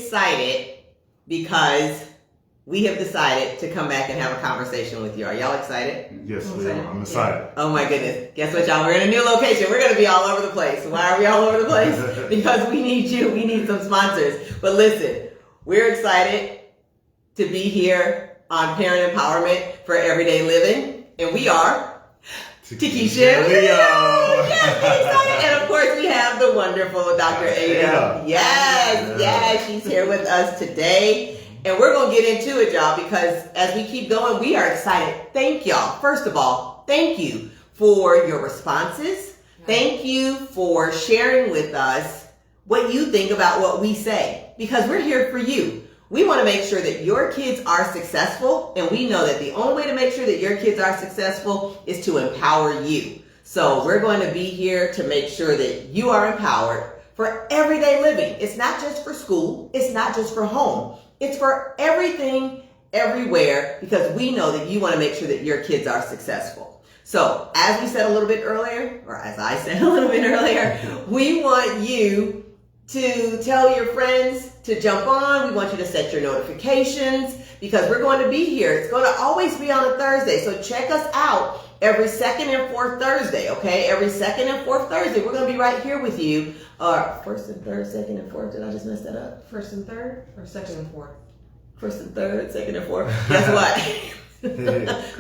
excited because we have decided to come back and have a conversation with you. Are y'all excited? Yes, we are. I'm excited. Yeah. Oh my goodness. Guess what, y'all? We're in a new location. We're going to be all over the place. Why are we all over the place? Because we need you. We need some sponsors. But listen, we're excited to be here on Parent Empowerment for Everyday Living. And we are Tikisha Michelle. Yes, we're excited. And of course, we have the wonderful Dr. Ada. Yes, she's here with us today. And we're going to get into it, y'all, because as we keep going, we are excited. Thank y'all. First of all, thank you for your responses. Thank you for sharing with us what you think about what we say, because we're here for you. We want to make sure that your kids are successful, and we know that the only way to make sure that your kids are successful is to empower you. So we're going to be here to make sure that you are empowered for everyday living. It's not just for school. It's not just for home. It's for everything, everywhere, because we know that you want to make sure that your kids are successful. So as we said a little bit earlier, or as I said a little bit earlier, we want you to tell your friends to jump on. We want you to set your notifications because we're going to be here. It's going to always be on a Thursday. So check us out every second and fourth Thursday, okay? Every second and fourth Thursday. We're going to be right here with you. First and third, second and fourth. Did I just mess that up? First and third or second and fourth? First and third, second and fourth. Guess what?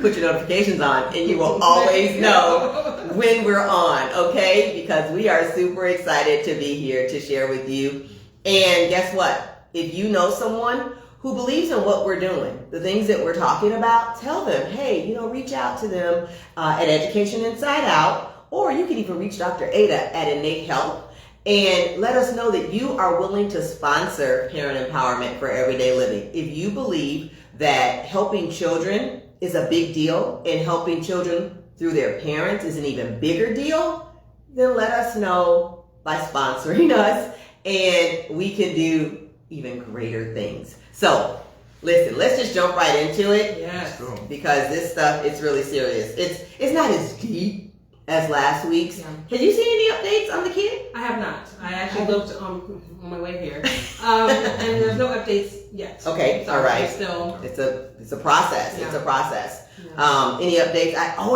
Put your notifications on and you will always know when we're on, okay? Because we are super excited to be here to share with you. And guess what? If you know someone who believes in what we're doing, the things that we're talking about, tell them, hey, reach out to them at Education Inside Out, or you can even reach Dr. Ada at Innate Health and let us know that you are willing to sponsor Parent Empowerment for Everyday Living. If you believe that helping children is a big deal and helping children through their parents is an even bigger deal, then let us know by sponsoring us and we can do even greater things. So listen, let's just jump right into it. Yes. Because this stuff, it's really serious. It's not as deep as last week's. Yeah. Have you seen any updates on the kid? I have not. I actually looked on my way here, and there's no updates yet. Okay, So all right. Still, It's a process. Yeah. It's a process. Yeah. Any updates?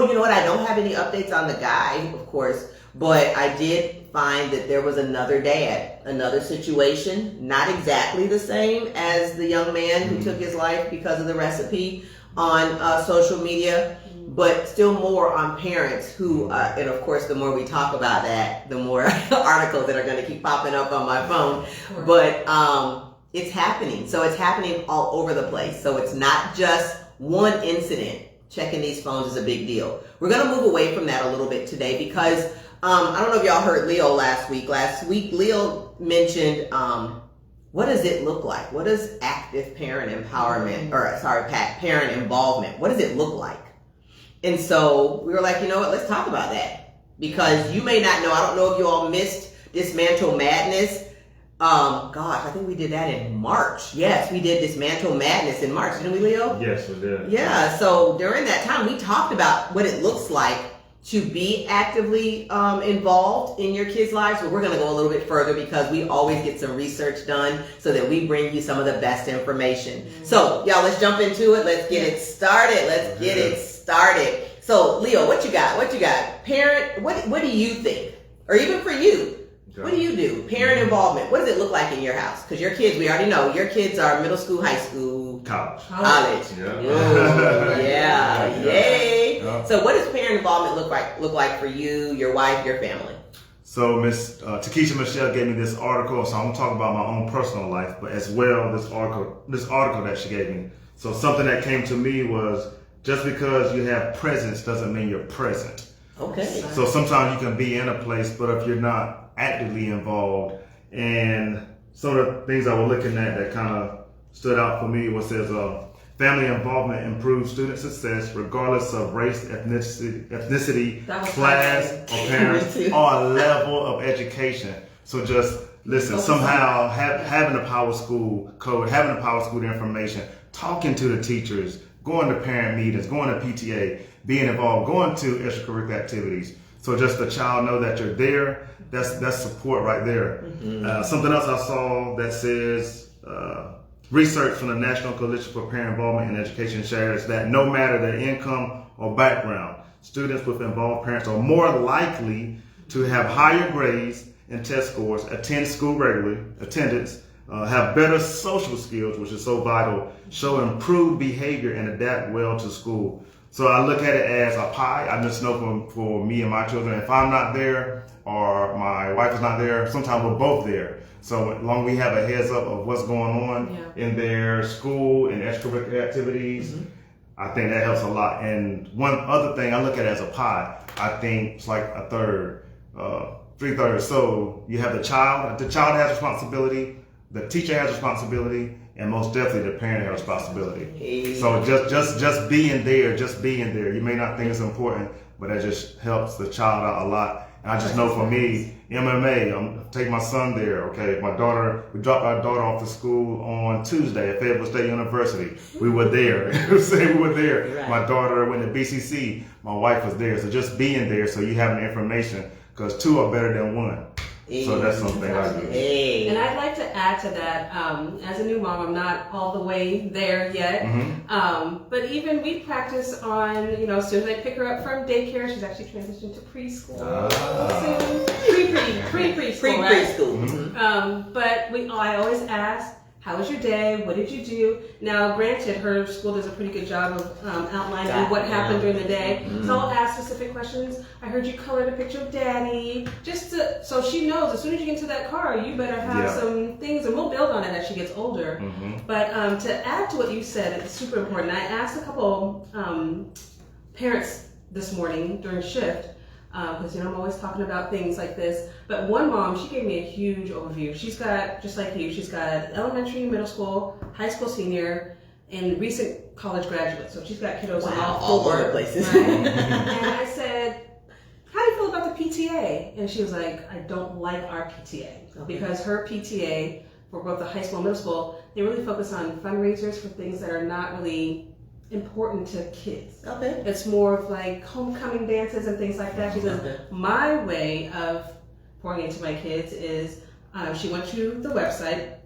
You know what? I don't have any updates on the guy, of course, but I did find that there was another dad, another situation, not exactly the same as the young man who took his life because of the recipe on social media, but still more on parents who, and of course, the more we talk about that, the more articles that are going to keep popping up on my phone. Sure. But it's happening. So it's happening all over the place. So it's not just one incident. Checking these phones is a big deal. We're going to move away from that a little bit today because I don't know if y'all heard Leo last week. Last week, Leo mentioned what does it look like? What does active parent empowerment, parent involvement, what does it look like? And so we were like, you know what, let's talk about that. Because you may not know, I don't know if you all missed Dismantle Madness. I think we did that in March. Yes, we did Dismantle Madness in March, didn't we, Leo? Yes, we did. Yeah, so during that time, we talked about what it looks like to be actively involved in your kids' lives, but we're going to go a little bit further because we always get some research done so that we bring you some of the best information. So, y'all, let's jump into it. Let's get it started. So, Leo, what you got? Parent, what do you think? Or even for you, what do you do? Parent involvement. What does it look like in your house? Because your kids, we already know, your kids are middle school, high school, college. Yeah. Yay. Yeah. So what does parent involvement look like for you, your wife, your family? So Miss Tikisha Michelle gave me this article, so I'm gonna talk about my own personal life, but as well this article that she gave me. So something that came to me was just because you have presence doesn't mean you're present. Okay. So sometimes you can be in a place, but if you're not actively involved, and some of the things I was looking at that kind of stood out for me was says family involvement improves student success regardless of race, ethnicity, class, or parents, or level of education. So just listen, somehow having the Power School code, having the Power School information, talking to the teachers, going to parent meetings, going to PTA, being involved, going to extracurricular activities. So just the child know that you're there, that's support right there. Mm-hmm. Something else I saw that says Research from the National Coalition for Parent Involvement in Education shares that no matter their income or background, students with involved parents are more likely to have higher grades and test scores, attend school regularly, attendance, have better social skills, which is so vital, show improved behavior, and adapt well to school. So I look at it as a pie. I just know for me and my children, if I'm not there or my wife is not there, sometimes we're both there. So as long as we have a heads up of what's going on in their school and extracurricular activities, I think that helps a lot. And one other thing I look at it as a pie, I think it's like a third, 3/3. So you have the child has responsibility, the teacher has responsibility, and most definitely the parent has responsibility. Hey. So just being there. You may not think it's important, but that just helps the child out a lot. And I just know for me, MMA, I'm take my son there. Okay, we dropped our daughter off to school on Tuesday at Fayetteville State University. We were there. We were there. Right. My daughter went to BCC. My wife was there. So just being there, so you have the information, because two are better than one. So that's something I do. Hey. And I'd like to add to that, as a new mom, I'm not all the way there yet. But even we practice on, as soon as I pick her up from daycare, she's actually transitioned to preschool. Pre-preschool, right? Preschool. But I always ask, how was your day? What did you do? Now, granted, her school does a pretty good job of outlining what happened during the day. So I'll ask specific questions. I heard you colored a picture of Daddy, so she knows as soon as you get into that car, you better have some things, and we'll build on it as she gets older. But to add to what you said, it's super important. I asked a couple parents this morning during shift, because I'm always talking about things like this. But one mom, she gave me a huge overview. She's got, just like you, she's got elementary, middle school, high school senior, and recent college graduate. So she's got kiddos in all over the places. Right? And I said, how do you feel about the PTA? And she was like, I don't like our PTA. Because her PTA, for both the high school and middle school, they really focus on fundraisers for things that are not really important to kids. Okay. It's more of like homecoming dances and things like that. She says, my way of pouring into my kids is, she went to the website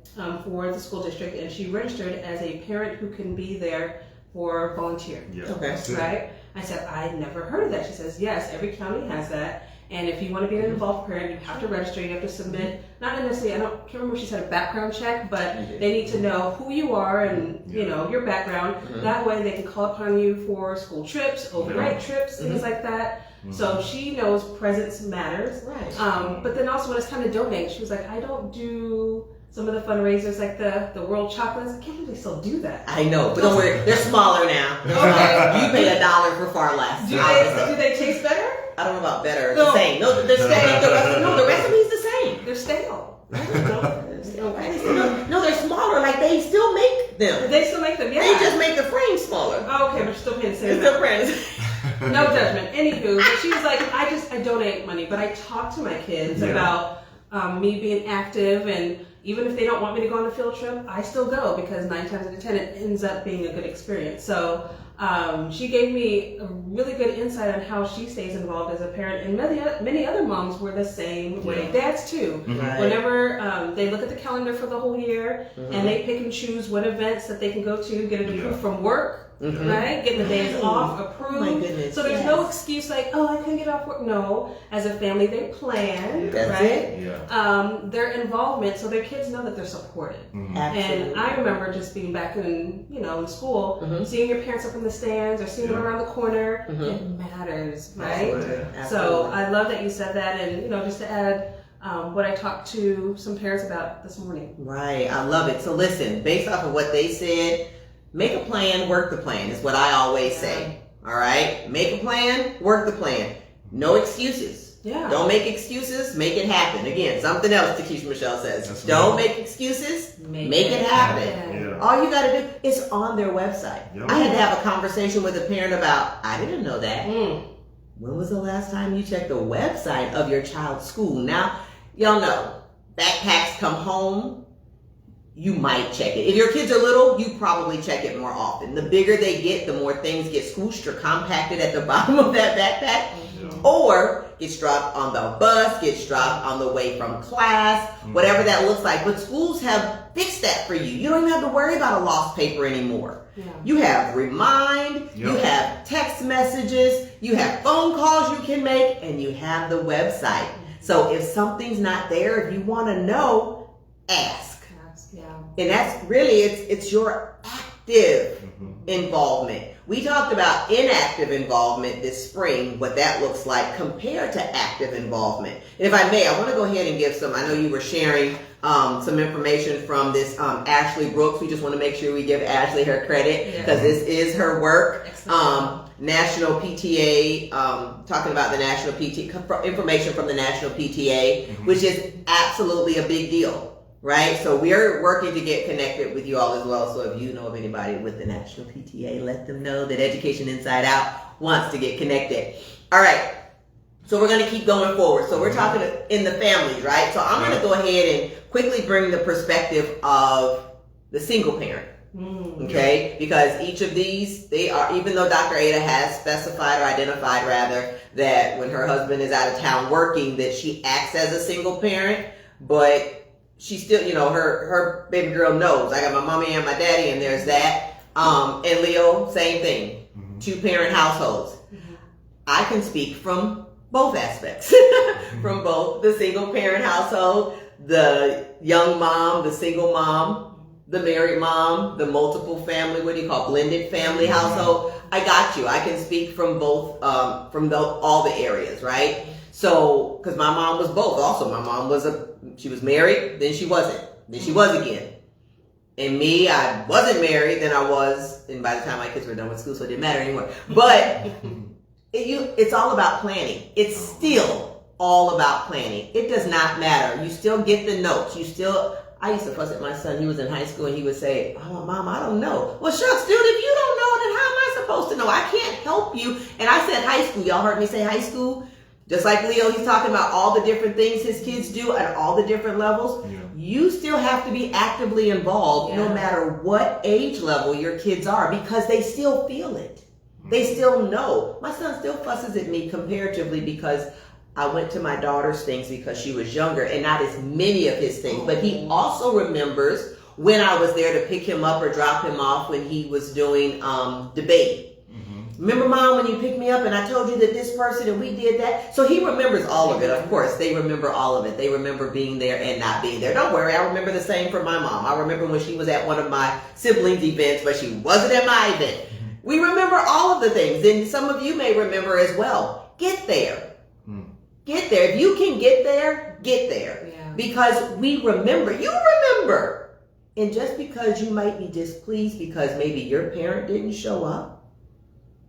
for the school district, and she registered as a parent who can be there for volunteer. Okay. Right? I said, I never heard of that. She says, yes, every county has that. And if you want to be an involved parent, you have to register. You have to submit, not necessarily, can't remember if she said a background check, but they need to know who you are and, your background. That way they can call upon you for school trips, overnight trips, things like that. So she knows presence matters. Right. But then also when it's time to donate, she was like, I don't do some of the fundraisers like the World Chocolates. I can't believe they still do that. I know, but don't worry, they're smaller now. Okay. You pay $1 for far less. Do they taste better? I don't know about better. It's the same. No, they're stale. The recipe's the same. They're stale. No, they're smaller. Like they still make them. They still make them, yeah. They just make the frame smaller. Oh, okay, but you're still paying the same It's amount. different. No judgment. Anywho, but she was like, I donate money, but I talk to my kids about me being active, and even if they don't want me to go on a field trip, I still go, because 9 times out of 10 it ends up being a good experience. So she gave me a really good insight on how she stays involved as a parent, and many other moms were the same way. Dads too. Right. Whenever they look at the calendar for the whole year, and they pick and choose what events that they can go to, get it approved from work. Right? Getting the days off approved. Oh my goodness. So there's no excuse like, I couldn't get off work. No. As a family, they plan, That's right? it. Their involvement, so their kids know that they're supported. Absolutely. And I remember just being back in, in school, seeing your parents up in the stands or seeing them around the corner. It matters, right? Absolutely. So I love that you said that, and just to add what I talked to some parents about this morning. Right. I love it. So listen, based off of what they said, make a plan, work the plan is what I always say. All right? Make a plan, work the plan. No excuses. Yeah. Don't make excuses, make it happen. Again, something else Tikisha Michelle says. That's Don't right. make excuses, make it happen. Yeah. All you got to do is on their website. Yep. I had to have a conversation with a parent about, I didn't know that. Mm. When was the last time you checked the website of your child's school? Now, y'all know, backpacks come home, you might check it. If your kids are little, you probably check it more often. The bigger they get, the more things get squooshed or compacted at the bottom of that backpack. Or gets dropped on the bus, gets dropped on the way from class, whatever that looks like. But schools have fixed that for you. You don't even have to worry about a lost paper anymore. Yeah. You have Remind, you have text messages, you have phone calls you can make, and you have the website. So if something's not there, if you want to know, ask. Yeah. And that's really, it's your active involvement. We talked about inactive involvement this spring, what that looks like compared to active involvement. And if I may, I want to go ahead and give some, I know you were sharing some information from this Ashley Brooks. We just want to make sure we give Ashley her credit because this is her work. National PTA, talking about the National PTA, information from the National PTA, which is absolutely a big deal. Right? So we're working to get connected with you all as well. So if you know of anybody with the National PTA, let them know that Education Inside Out wants to get connected. All right. So we're going to keep going forward. So we're talking in the families, right? So I'm going to go ahead and quickly bring the perspective of the single parent. Okay? Because each of these, they are, even though Dr. Ada has specified or identified rather that when her husband is out of town working that she acts as a single parent, but she still, you know, her baby girl knows. I got my mommy and my daddy, and there's that. And Leo, same thing. 2-parent households. I can speak from both aspects. From both the single parent household, the young mom, the single mom, the married mom, the multiple family, what do you call blended family household. I got you. I can speak from both, from all the areas, right? So, because my mom was both. Also, my mom was she was married, then she wasn't. Then she was again. And me, I wasn't married, then I was. And by the time my kids were done with school, so it didn't matter anymore. But it's all about planning. It's still all about planning. It does not matter. You still get the notes. I used to fuss at my son. He was in high school, and he would say, "Oh, Mom, I don't know." Well, shucks, dude, if you don't know, then how am I supposed to know? I can't help you. And I said high school. Y'all heard me say high school? Just like Leo, he's talking about all the different things his kids do at all the different levels. Yeah. You still have to be actively involved no matter what age level your kids are because they still feel it. They still know. My son still fusses at me comparatively because I went to my daughter's things because she was younger and not as many of his things. But he also remembers when I was there to pick him up or drop him off when he was doing debate. Remember, Mom, when you picked me up and I told you that this person and we did that? So he remembers all of it. Of course, they remember all of it. They remember being there and not being there. Don't worry, I remember the same for my mom. I remember when she was at one of my siblings' events, but she wasn't at my event. We remember all of the things. And some of you may remember as well. Get there. Get there. If you can get there, get there. Yeah. Because we remember. You remember. And just because you might be displeased because maybe your parent didn't show up,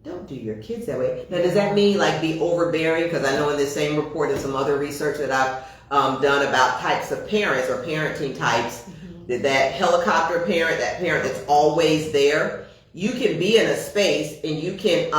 don't do your kids that way. Now, does that mean like be overbearing? Because I know in this same report and some other research that I've done about types of parents or parenting types, that helicopter parent, that parent that's always there, you can be in a space and you can,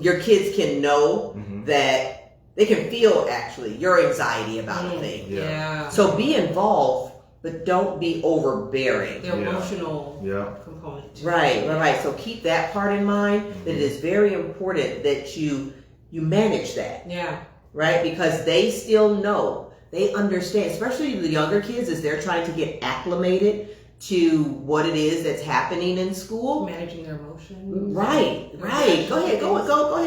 your kids can know that they can feel actually your anxiety about a thing. Yeah. So be involved, but don't be overbearing. The emotional component. Right. So keep that part in mind, that it is very important that you manage that. Yeah. Right? Because they still know, they understand, especially the younger kids as they're trying to get acclimated to what it is that's happening in school. Managing their emotions. Right. Go ahead,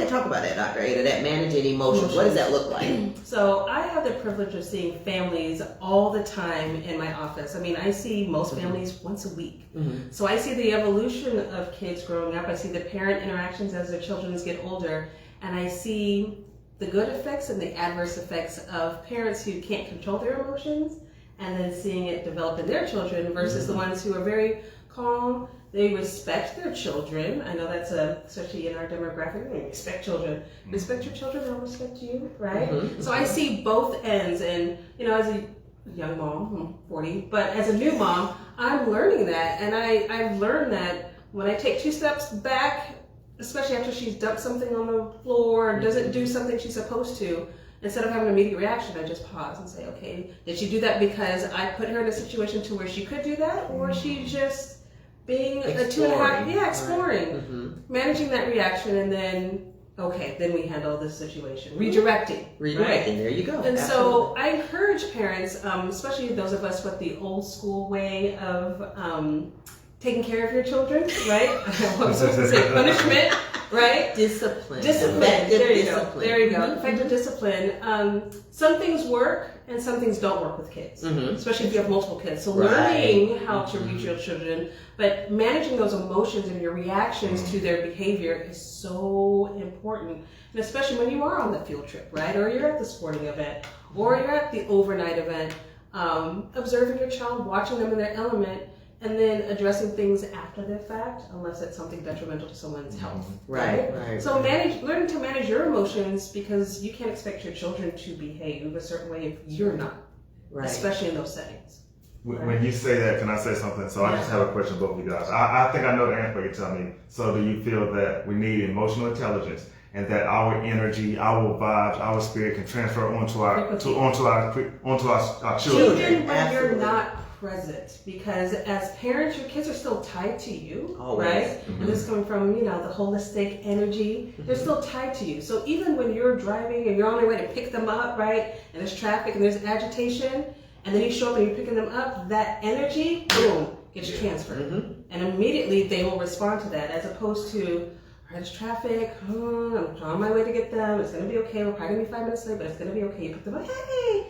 talk about that, Dr. Ada, that managing emotions. What does that look like? So I have the privilege of seeing families all the time in my office. I mean, I see most families once a week. So I see the evolution of kids growing up. I see the parent interactions as their children get older. And I see the good effects and the adverse effects of parents who can't control their emotions, and then seeing it develop in their children versus the ones who are very calm. They respect their children. I know that's especially in our demographic, we respect children. Respect your children, they'll respect you, right? So I see both ends, and as a young mom, I'm 40, but as a new mom, I'm learning that, and I've learned that when I take 2 steps back, especially after she's dumped something on the floor and doesn't do something she's supposed to, instead of having an immediate reaction, I just pause and say, okay, did she do that because I put her in a situation to where she could do that, or she just being exploring. A 2.5, exploring, managing that reaction, and then Okay, then we handle this situation. Redirecting. Redirecting, right? there you go. And Absolutely. so I encourage parents, especially those of us with the old school way of taking care of your children, right? I was supposed to say punishment, right? Discipline. Discipline. Effective There you discipline. go. There you go. Mhm. Effective discipline. Some things work and some things don't work with kids, Mhm. especially if you have multiple kids. So Right. learning how to reach your children, but managing those emotions and your reactions to their behavior is so important. And especially when you are on the field trip, right? Or you're at the sporting event, or you're at the overnight event, observing your child, watching them in their element, and then addressing things after the fact, unless it's something detrimental to someone's health. Right. So learning to manage your emotions, because you can't expect your children to behave a certain way if you're not, Right. especially in those settings. When you say that, can I say something? So I just have a question for both of you guys. I think I know the answer, but you tell me. So do you feel that we need emotional intelligence and that our energy, our vibes, our spirit can transfer onto our children? Even when you're Absolutely. not present, because as parents, your kids are still tied to you, Always. right? Mm-hmm. And this is coming from, the holistic energy. They're still tied to you. So even when you're driving and you're on your way to pick them up, right? And there's traffic and there's agitation, and then you show up and you're picking them up, that energy, boom, gets transferred. Mhm. And immediately they will respond to that, as opposed to, all right, there's traffic, I'm on my way to get them, it's gonna be okay, we're probably gonna be 5 minutes late, but it's gonna be okay. You pick them up, hey!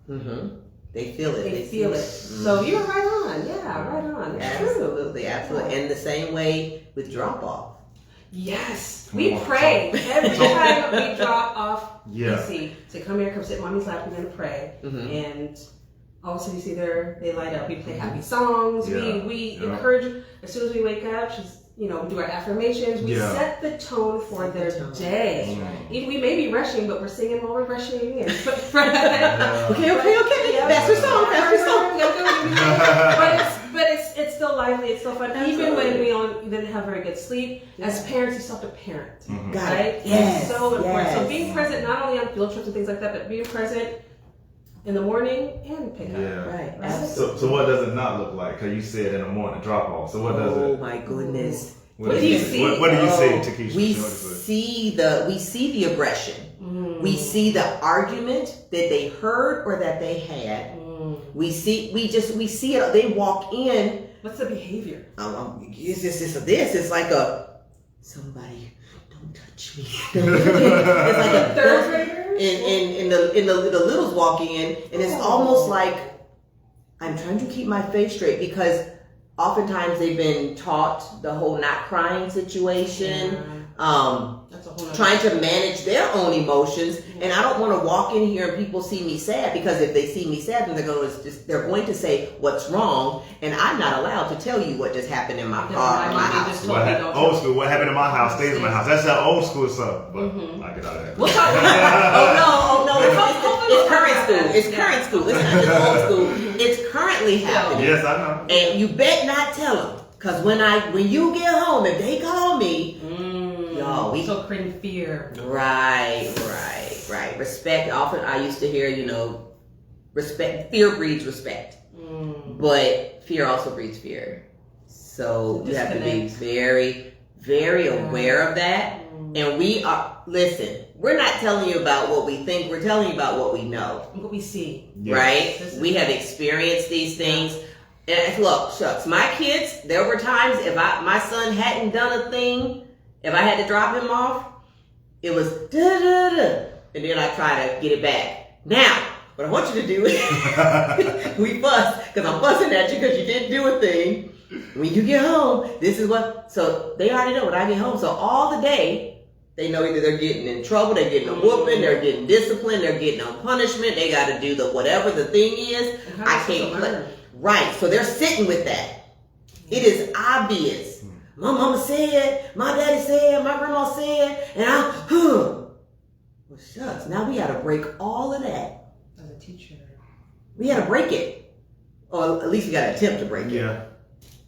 Mhm. They feel it. They feel it. So you were right on. Yeah, right on. It's true. Absolutely, absolutely. And the same way with drop off. Yes. Come We on, pray every time we drop off Yeah. Lucy. Say, come here, come sit in mommy's lap, we're gonna pray. Mhm. And all of a sudden you see they light up. We play happy songs. Yeah. We Yeah. encourage, as soon as we wake up, we do our affirmations. We Yeah. set the tone for Set the their tone. day. Mm. Even we may be rushing, but we're singing while we're rushing. And Yeah. Okay. Yeah. Faster song, faster song. but it's still lively, it's still fun. Even when we didn't have very good sleep, as parents, you still have to parent. Mhm. Got Right? it. Yes. It's so important. yes. So being present not only on field trips and things like that, but being present in the morning and pick up. Yeah. Right. Right. Absolutely. So what does it not look like? Because you said in the morning drop off. So what does Oh it? my goodness. What do you see? What do you see, Oh, Tikisha? We What is it? we see the aggression. We see the argument that they heard or that they had. We see it. They walk in. What's the behavior? It's this. It's like somebody don't touch me. It's like a Third graders? and the littles walk in, and it's almost like I'm trying to keep my face straight, because oftentimes they've been taught the whole not crying situation. That's a whole nother- Trying to manage their own emotions, and I don't want to walk in here and people see me sad, because if they see me sad, then they're going to say what's wrong, and I'm not allowed to tell you what just happened in my Because car, my in my mommy house. just told me don't Old tell. school. What happened in my house stays in my house. That's that old school stuff. But I get out of that. We'll talk Oh no, it's current Yeah. school. It's current school. It's not just old school. It's currently happening. Yes, I know. And you bet not tell them, because when you get home, if they call me, y'all, we so creating fear. right. Respect. Often I used to hear, respect. Fear breeds respect, but fear also breeds fear. So you have to be Disconnect. very, very aware of that. And listen, we're not telling you about what we think. We're telling you about what we know. What we see. Yes. Right? This is- We have experienced these things. And look, shucks, my kids, there were times if my son hadn't done a thing, if I had to drop him off, it was da-da-da, and then I try to get it back. Now, what I want you to do is, we fuss, because I'm fussing at you because you didn't do a thing. When you get home, this is what, so they already know when I get home. So all the day, they know either they're getting in trouble, they're getting a whooping, they're getting disciplined, they're getting on punishment, they got to do whatever the thing is. And how I are you can't supposed to play. learn? Right, so they're sitting with that. It is obvious. My mama said, my daddy said, my grandma said, and well, shucks, now we got to break all of that. As a teacher. We got to break it. Or at least we got to attempt to break it. Yeah.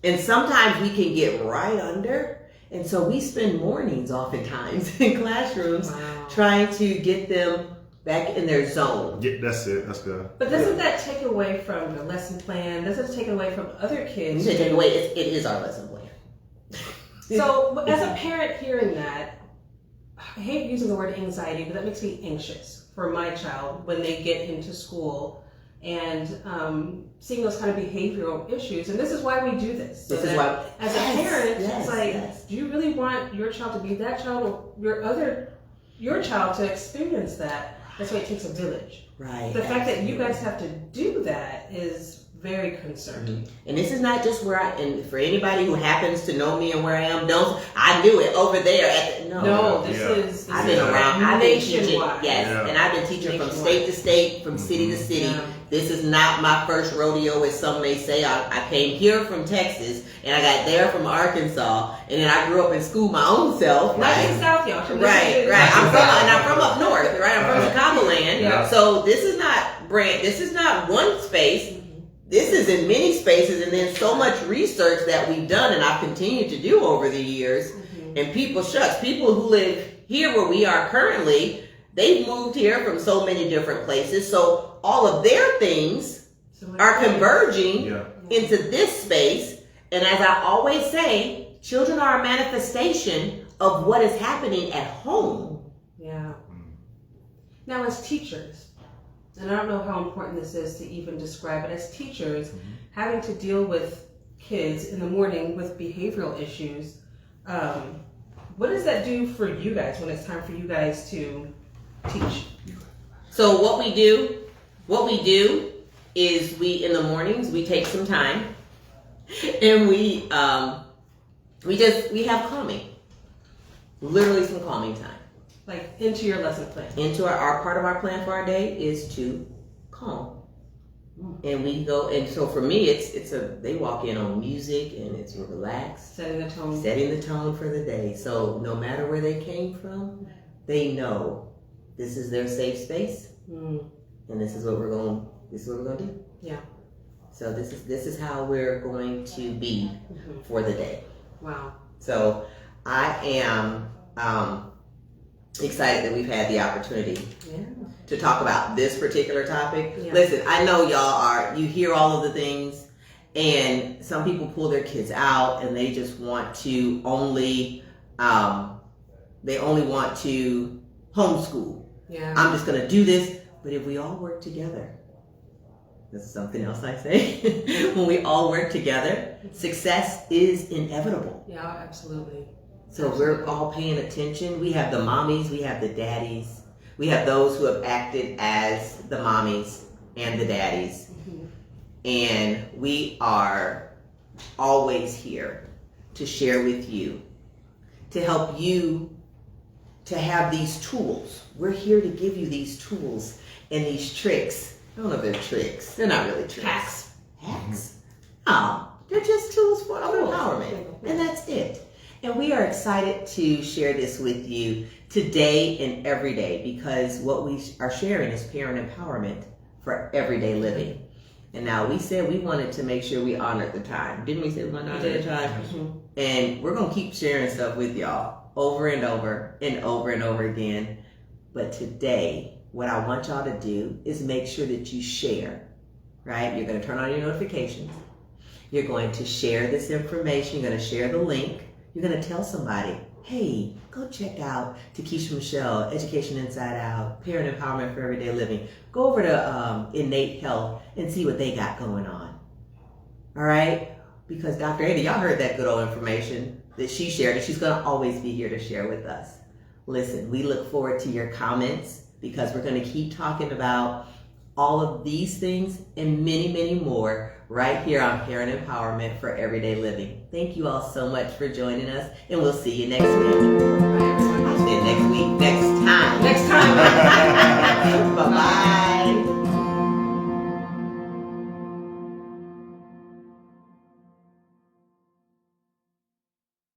And sometimes we can get right under. And so we spend mornings oftentimes in classrooms Wow. trying to get them back in their zone. Yeah, that's it. That's good. But doesn't that take away from the lesson plan? Doesn't it take away from other You kids? should take away, it is our lesson plan. So as a parent hearing that, I hate using the word anxiety, but that makes me anxious for my child when they get into school and seeing those kind of behavioral issues. And this is why we do this. So This is why, as a parent, yes, it's like, yes. do you really want your child to be that child or your child to experience that? That's why it takes a village. Right. The fact that you guys have to do that is very concerning. And this is not just where and for anybody who happens to know me and where I am, I knew it over there at the, This I've been around, I've been teaching, nationwide. yes, and I've been teaching from state to state, from city to city. Yeah. This is not my first rodeo, as some may say. I came here from Texas, and I got there from Arkansas, and then I grew up in school my own self, Not right? in South, y'all. Right. I'm from up north, right? I'm from Chicagoland. Yeah. So this is not one space. This is in many spaces, and then so much research that we've done and I've continued to do over the years. And people who live here where we are currently, they've moved here from so many different places. So all of their things are converging into this space. And as I always say, children are a manifestation of what is happening at home. Yeah. Now, as teachers, and I don't know how important this is to even describe it, as teachers, having to deal with kids in the morning with behavioral issues, what does that do for you guys when it's time for you guys to teach? So what we do is in the mornings, we take some time and we have calming, literally some calming time. Like into your lesson plan. Into our part of our plan for our day is to calm. And we go, and so for me, they walk in on music and it's relaxed. Setting the tone. Setting the tone for the day. So no matter where they came from, they know this is their safe space. And this is what we're going to do. Yeah. So this is how we're going to be for the day. Wow. So I am excited that we've had the opportunity to talk about this particular topic. Yeah. Listen, I know you hear all of the things, and some people pull their kids out and they just want to only want to homeschool. Yeah. I'm just going to do this. But if we all work together, this is something else I say, when we all work together, success is inevitable. Yeah, absolutely. So we're all paying attention. We have the mommies, we have the daddies. We have those who have acted as the mommies and the daddies. And we are always here to share with you, to help you to have these tools. We're here to give you these tools and these tricks. I don't know if they're tricks. They're not really tricks. Hacks? No, they're just tools for empowerment. And that's it. And we are excited to share this with you today and every day, because what we are sharing is parent empowerment for everyday living. And now we said we wanted to make sure we honored the time. Didn't we say we wanted to honor the time? And we're going to keep sharing stuff with y'all over and over and over and over again. But today, what I want y'all to do is make sure that you share, right? You're going to turn on your notifications. You're going to share this information. You're going to share the link. You're going to tell somebody, hey, go check out Tikisha Michelle, Education Inside Out, Parent Empowerment for Everyday Living. Go over to Innate Health and see what they got going on. All right? Because Dr. Ada, y'all heard that good old information that she shared, and she's going to always be here to share with us. Listen, we look forward to your comments, because we're going to keep talking about all of these things and many, many more right here on Parent Empowerment for Everyday Living. Thank you all so much for joining us, and we'll see you next week. Bye, everyone.